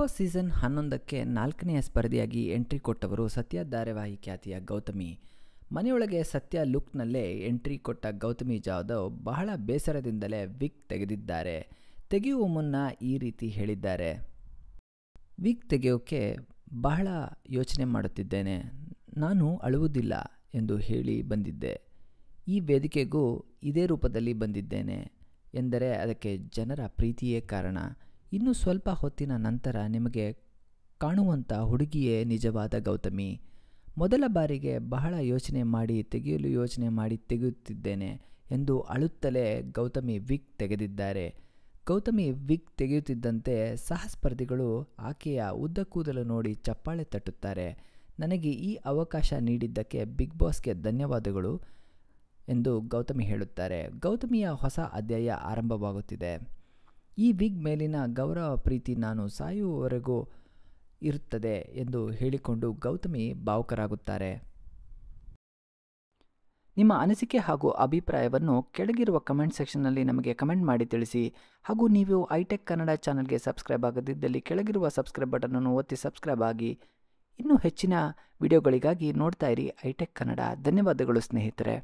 Boss season 11ಕ್ಕೆ 4ನೇ ಸ್ಪರ್ಧಿಯಾಗಿ entry ಕೊಟ್ಟವರು ಸತ್ಯ ಧಾರಾವಾಹಿ ಖ್ಯಾತಿಯ ಗೌತಮಿ. ಮನೆಯೊಳಗೆ ಸತ್ಯ ಲುಕ್ನಲ್ಲೇ ಎಂಟ್ರಿ ಕೊಟ್ಟ ಗೌತಮಿ ಜಾಧವ್ ಬಹಳ ಬೇಸರದಿಂದಲೇ ವಿಗ್ ತೆಗೆದಿದ್ದಾರೆ. ತೆಗೆಯುವ ಮುನ್ನ ಈ ರೀತಿ ಹೇಳಿದ್ದಾರೆ. ವಿಗ್ ತೆಗೆಯೋಕೆ ಬಹಳ ಯೋಚನೆ ಮಾಡುತ್ತಿದ್ದೇನೆ. ನಾನು ಅಳುವುದಿಲ್ಲ ಎಂದು ಹೇಳಿ ಬಂದಿದ್ದೆ. ಈ ವೇದಿಕೆಗೂ ಇದೇ ರೂಪದಲ್ಲಿ ಬಂದಿದ್ದೇನೆ ಎಂದರೆ ಅದಕ್ಕೆ ಜನರ ಪ್ರೀತಿಯೇ ಕಾರಣ. ಇನ್ನು ಸ್ವಲ್ಪ ಹೊತ್ತಿನ ನಂತರ ನಿಮಗೆ ಕಾಣುವಂಥ ಹುಡುಗಿಯೇ ನಿಜವಾದ ಗೌತಮಿ. ಮೊದಲ ಬಾರಿಗೆ ಬಹಳ ಯೋಚನೆ ಮಾಡಿ ತೆಗೆಯುತ್ತಿದ್ದೇನೆ ಎಂದು ಅಳುತ್ತಲೇ ಗೌತಮಿ ವಿಗ್ ತೆಗೆದಿದ್ದಾರೆ. ಗೌತಮಿ ವಿಗ್ ತೆಗೆಯುತ್ತಿದ್ದಂತೆ ಸಹಸ್ಪರ್ಧಿಗಳು ಆಕೆಯ ಉದ್ದ ಕೂದಲು ನೋಡಿ ಚಪ್ಪಾಳೆ ತಟ್ಟುತ್ತಾರೆ. ನನಗೆ ಈ ಅವಕಾಶ ನೀಡಿದ್ದಕ್ಕೆ ಬಿಗ್ ಬಾಸ್ಗೆ ಧನ್ಯವಾದಗಳು ಎಂದು ಗೌತಮಿ ಹೇಳುತ್ತಾರೆ. ಗೌತಮಿಯ ಹೊಸ ಅಧ್ಯಾಯ ಆರಂಭವಾಗುತ್ತಿದೆ. ಈ ವಿಗ್ ಮೇಲಿನ ಗೌರವ ಪ್ರೀತಿ ನಾನು ಸಾಯುವವರೆಗೂ ಇರುತ್ತದೆ ಎಂದು ಹೇಳಿಕೊಂಡು ಗೌತಮಿ ಭಾವುಕರಾಗುತ್ತಾರೆ. ನಿಮ್ಮ ಅನಿಸಿಕೆ ಹಾಗೂ ಅಭಿಪ್ರಾಯವನ್ನು ಕೆಳಗಿರುವ ಕಮೆಂಟ್ ಸೆಕ್ಷನ್ನಲ್ಲಿ ನಮಗೆ ಕಮೆಂಟ್ ಮಾಡಿ ತಿಳಿಸಿ. ಹಾಗೂ ನೀವು ಐಟೆಕ್ ಕನ್ನಡ ಚಾನಲ್ಗೆ ಸಬ್ಸ್ಕ್ರೈಬ್ ಆಗದಿದ್ದಲ್ಲಿ ಕೆಳಗಿರುವ ಸಬ್ಸ್ಕ್ರೈಬ್ ಬಟನನ್ನು ಒತ್ತಿ ಸಬ್ಸ್ಕ್ರೈಬ್ ಆಗಿ. ಇನ್ನೂ ಹೆಚ್ಚಿನ ವಿಡಿಯೋಗಳಿಗಾಗಿ ನೋಡ್ತಾ ಇರಿ ಐಟೆಕ್ ಕನ್ನಡ. ಧನ್ಯವಾದಗಳು ಸ್ನೇಹಿತರೆ.